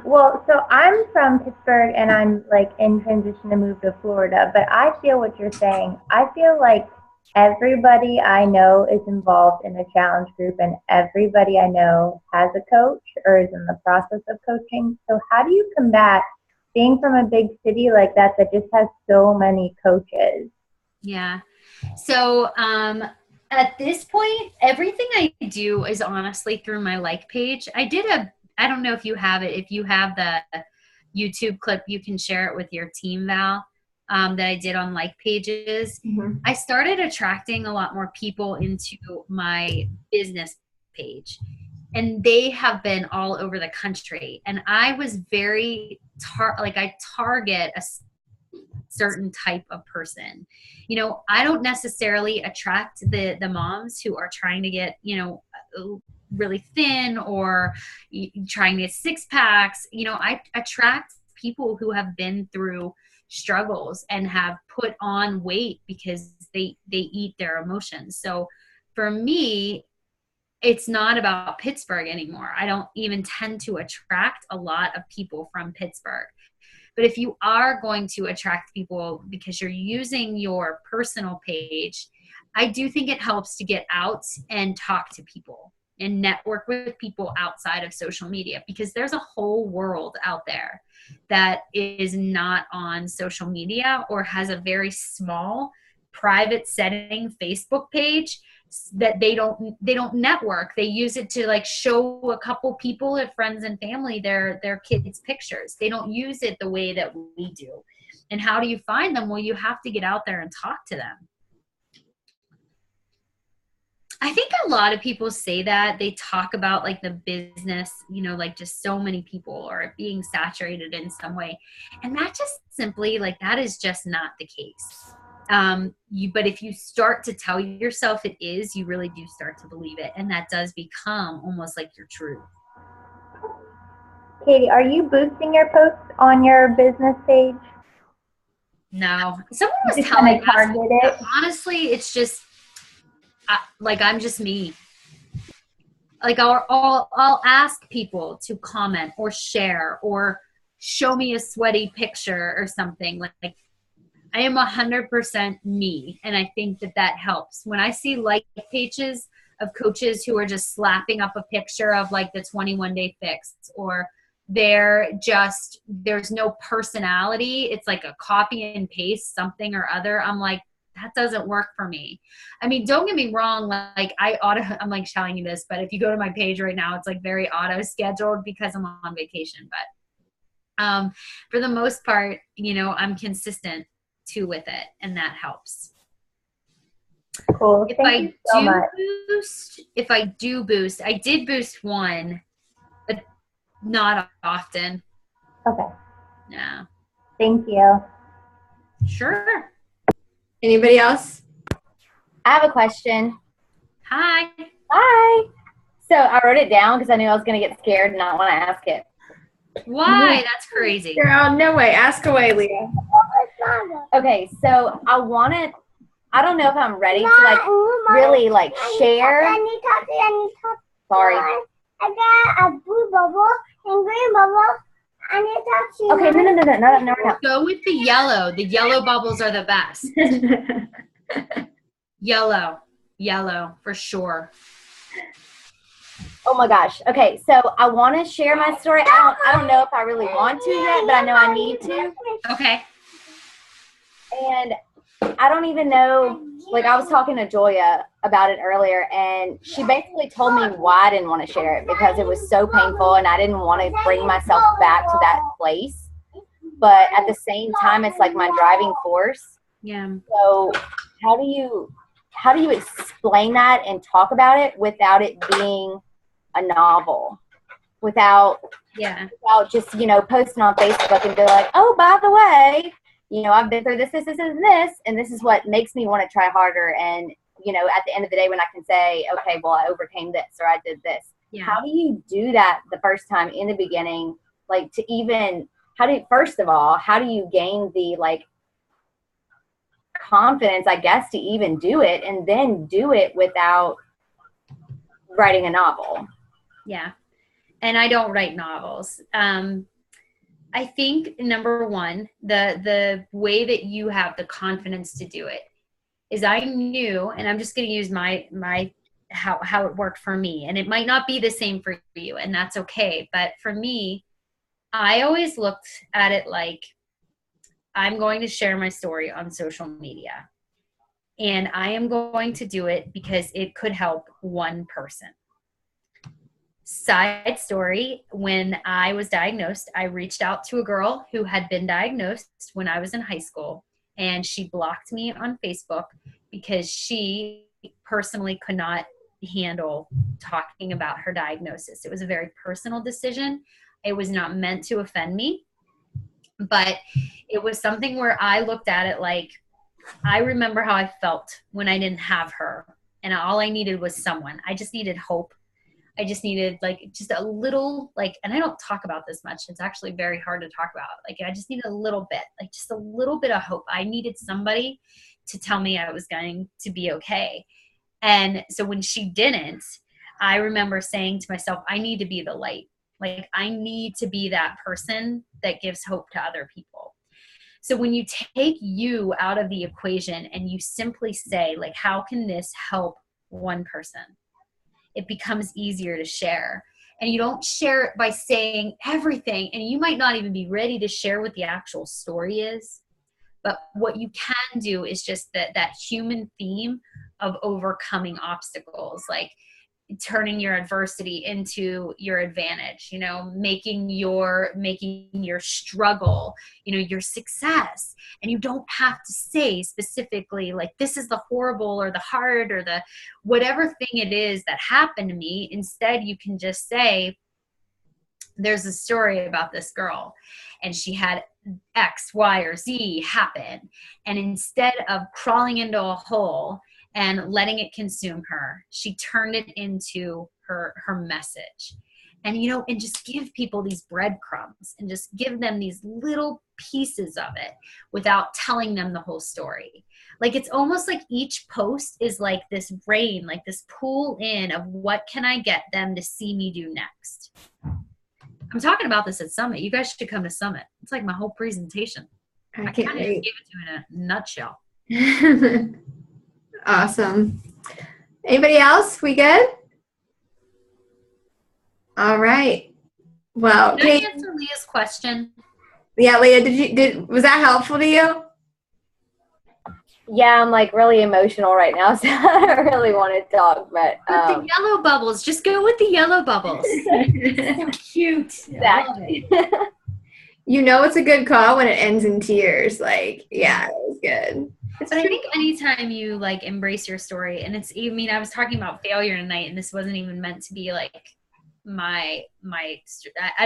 Well, so I'm from Pittsburgh, and I'm in transition to move to Florida, but I feel what you're saying. I feel like everybody I know is involved in a challenge group, and everybody I know has a coach or is in the process of coaching. So how do you combat being from a big city like that just has so many coaches? Yeah. So At this point, everything I do is honestly through my like page. I don't know if you have it. If you have the YouTube clip, you can share it with your team, Val, that I did on like pages. Mm-hmm. I started attracting a lot more people into my business page, and they have been all over the country. And I was very, I target a certain type of person. I don't necessarily attract the moms who are trying to get, really thin or trying to get six packs. I attract people who have been through struggles and have put on weight because they eat their emotions. So for me, it's not about Pittsburgh anymore. I don't even tend to attract a lot of people from Pittsburgh. But if you are going to attract people because you're using your personal page, I do think it helps to get out and talk to people and network with people outside of social media, because there's a whole world out there that is not on social media or has a very small private setting Facebook page that they don't network. They use it to like show a couple people, friends and family, their kids' pictures. They don't use it the way that we do. And how do you find them? Well, you have to get out there and talk to them. I think a lot of people say that they talk about like the business, like just so many people or it being saturated in some way. And that just simply that is just not the case. But if you start to tell yourself it is, you really do start to believe it. And that does become almost like your truth. Katie, are you boosting your posts on your business page? No. Someone was Just telling me, target it. Honestly, it's just, I'm just me. I'll ask people to comment or share or show me a sweaty picture or something. Like I am 100% me, and I think that helps. When I see like pages of coaches who are just slapping up a picture of like the 21-day fix, or there's no personality, it's like a copy and paste something or other, I'm like, that doesn't work for me. I mean, don't get me wrong, I'm like telling you this, but if you go to my page right now, it's like very auto scheduled because I'm on vacation. But for the most part, I'm consistent too with it, and that helps. Cool. If Thank you so much. I do boost, I did boost one, but not often. Okay. Yeah. Thank you. Sure. Anybody else? I have a question. Hi. Hi. So I wrote it down because I knew I was going to get scared and not want to ask it. Why? That's crazy. Girl, no way. Ask away, Leah. Okay, so I don't know if I'm ready to really share. Sorry. I got a blue bubble and green bubble. I need to talk to you. Okay, no. Go with the yellow. The yellow bubbles are the best. Yellow for sure. Oh my gosh. Okay, so I want to share my story. I don't know if I really want to yet, but I know I need to. Okay. And I don't even know, I was talking to Joya about it earlier, and she basically told me why I didn't want to share it, because it was so painful and I didn't want to bring myself back to that place. But at the same time, it's like my driving force. Yeah. So how do you explain that and talk about it without it being a novel? Without just, posting on Facebook and be like, oh, by the way, I've been through this, and this is what makes me want to try harder. And, at the end of the day, when I can say, okay, well, I overcame this or I did this. Yeah. How do you do that the first time in the beginning? First of all, how do you gain the, confidence, I guess, to even do it, and then do it without writing a novel? Yeah. And I don't write novels. I think number one, the way that you have the confidence to do it is I knew, and I'm just going to use my how it worked for me, and it might not be the same for you, and that's okay. But for me, I always looked at it like I'm going to share my story on social media. And I am going to do it because it could help one person. Side story, when I was diagnosed, I reached out to a girl who had been diagnosed when I was in high school, and she blocked me on Facebook because she personally could not handle talking about her diagnosis. It was a very personal decision. It was not meant to offend me, but it was something where I looked at it like, I remember how I felt when I didn't have her, and all I needed was someone. I just needed hope. I just needed just a little, and I don't talk about this much. It's actually very hard to talk about. I just needed a little bit, just a little bit of hope. I needed somebody to tell me I was going to be okay. And so when she didn't, I remember saying to myself, I need to be the light. I need to be that person that gives hope to other people. So when you take you out of the equation and you simply say, how can this help one person? It becomes easier to share. And you don't share it by saying everything. And you might not even be ready to share what the actual story is. But what you can do is just that human theme of overcoming obstacles, turning your adversity into your advantage, making your struggle, your success. And you don't have to say specifically this is the horrible or the hard or the whatever thing it is that happened to me. Instead, you can just say, there's a story about this girl and she had X, Y, or Z happen. And instead of crawling into a hole and letting it consume her, she turned it into her message. And, and just give people these breadcrumbs and just give them these little pieces of it without telling them the whole story. It's almost like each post is like this brain, this pull in of what can I get them to see me do next. I'm talking about this at Summit. You guys should come to Summit. It's like my whole presentation. I kind of just gave it to you in a nutshell. Awesome. Anybody else? We good? All right. Well, can I answer Leah's question? Yeah, Leah, was that helpful to you? Yeah, I'm really emotional right now, so I don't really want to talk, but the yellow bubbles. Just go with the yellow bubbles. So cute. Exactly. It's a good call when it ends in tears. Yeah, it was good. But I think anytime you embrace your story, and I was talking about failure tonight, and this wasn't even meant to be I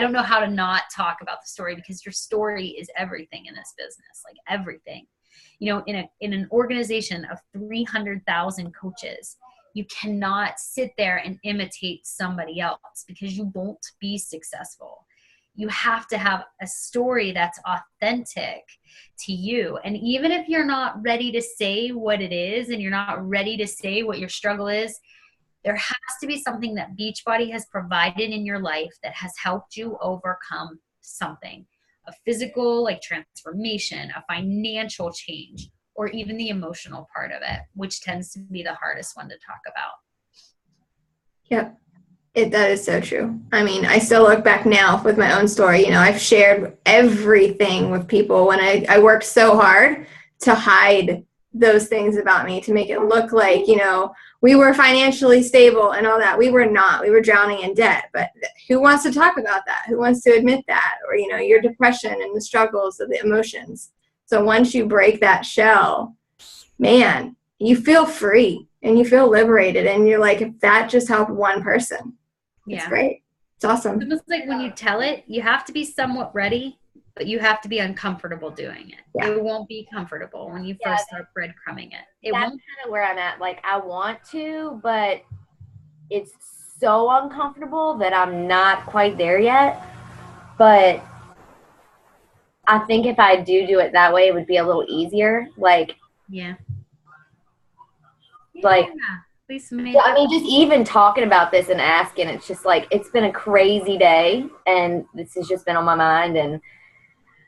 don't know how to not talk about the story, because your story is everything in this business, everything. In an organization of 300,000 coaches, you cannot sit there and imitate somebody else because you won't be successful. You have to have a story that's authentic to you. And even if you're not ready to say what it is and you're not ready to say what your struggle is, there has to be something that Beachbody has provided in your life that has helped you overcome something. A physical transformation, a financial change, or even the emotional part of it, which tends to be the hardest one to talk about. Yep. That is so true. I still look back now with my own story. I've shared everything with people when I worked so hard to hide those things about me, to make it look like, we were financially stable and all that. We were not. We were drowning in debt. But who wants to talk about that? Who wants to admit that? Or, your depression and the struggles of the emotions. So once you break that shell, man, you feel free and you feel liberated. And you're like, if that just helped one person, it's great. It's awesome. It's almost when you tell it, you have to be somewhat ready, but you have to be uncomfortable doing it. Yeah. It won't be comfortable when you first start breadcrumbing it. That's kind of where I'm at. I want to, but it's so uncomfortable that I'm not quite there yet. But I think if I do it that way, it would be a little easier. Just even talking about this and asking, it's just it's been a crazy day, and this has just been on my mind. And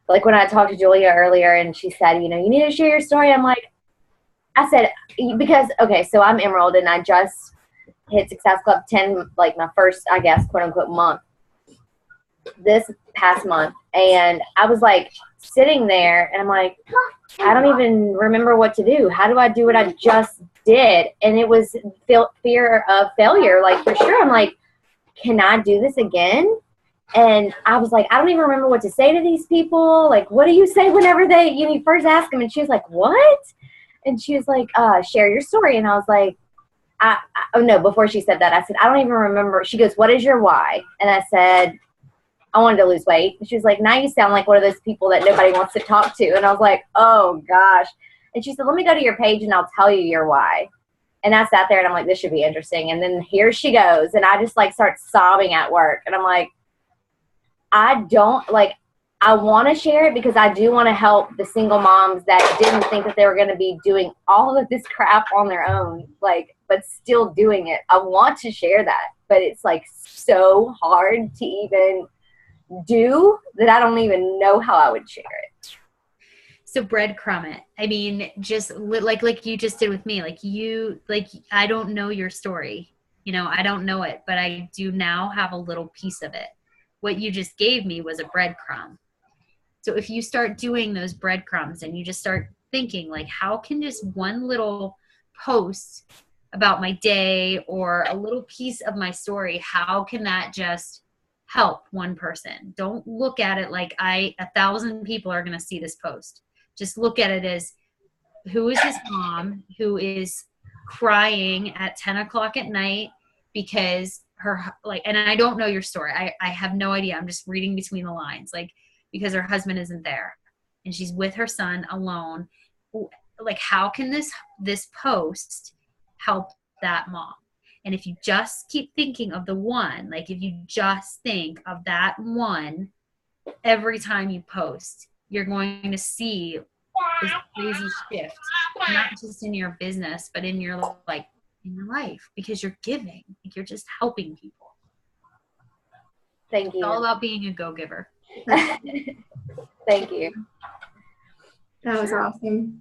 when I talked to Julia earlier and she said, you need to share your story. I said, because, okay, so I'm Emerald and I just hit Success Club 10, my first, I guess, quote unquote month. this past month, and I was like sitting there and I'm like, I don't even remember what to do. How do I do what I just did? And it was fear of failure, like for sure. I'm like, can I do this again? And I was like, I don't even remember what to say to these people. Like, what do you say whenever you first ask them? And she was like, what? And she was like, share your story. And I was like, oh no, before she said that, I said, I don't even remember. She goes, what is your why? And I said, I wanted to lose weight. And she was like, now you sound like one of those people that nobody wants to talk to. And I was like, oh gosh. And she said, let me go to your page and I'll tell you your why. And I sat there and I'm like, this should be interesting. And then here she goes. And I just like start sobbing at work. And I'm like, I want to share it because I do want to help the single moms that didn't think that they were going to be doing all of this crap on their own, like, but still doing it. I want to share that, but it's like so hard to even do that I don't even know how I would share it. So breadcrumb it. I mean, just like you just did with me. I don't know your story. I don't know it, but I do now have a little piece of it. What you just gave me was a breadcrumb. So if you start doing those breadcrumbs and you just start thinking like, how can just one little post about my day or a little piece of my story, how can that just help one person? Don't look at it like 1,000 people are going to see this post. Just look at it as, who is this mom who is crying at 10 o'clock at night because and I don't know your story. I have no idea. I'm just reading between the lines, because her husband isn't there and she's with her son alone. Like, how can this post help that mom? And if you just keep thinking of the one, like if you just think of that one every time you post, you're going to see this crazy shift, not just in your business, but in your life, because you're giving, you're just helping people. Thank you. It's all about being a go-giver. Thank you. That was awesome.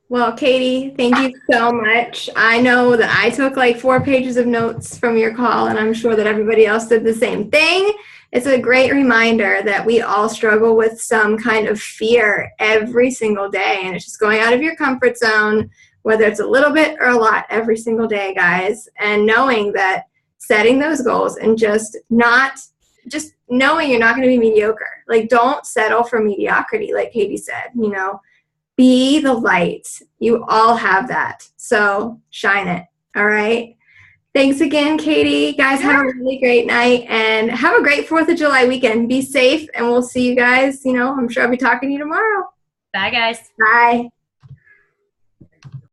Well, Katy, thank you so much. I know that I took like 4 pages of notes from your call, and I'm sure that everybody else did the same thing. It's a great reminder that we all struggle with some kind of fear every single day, and it's just going out of your comfort zone, whether it's a little bit or a lot, every single day, guys, and knowing that setting those goals and just knowing you're not going to be mediocre. Like, don't settle for mediocrity, like Katy said, be the light. You all have that. So shine it. All right. Thanks again, Katy. Guys, have a really great night and have a great 4th of July weekend. Be safe, and we'll see you guys. I'm sure I'll be talking to you tomorrow. Bye, guys. Bye.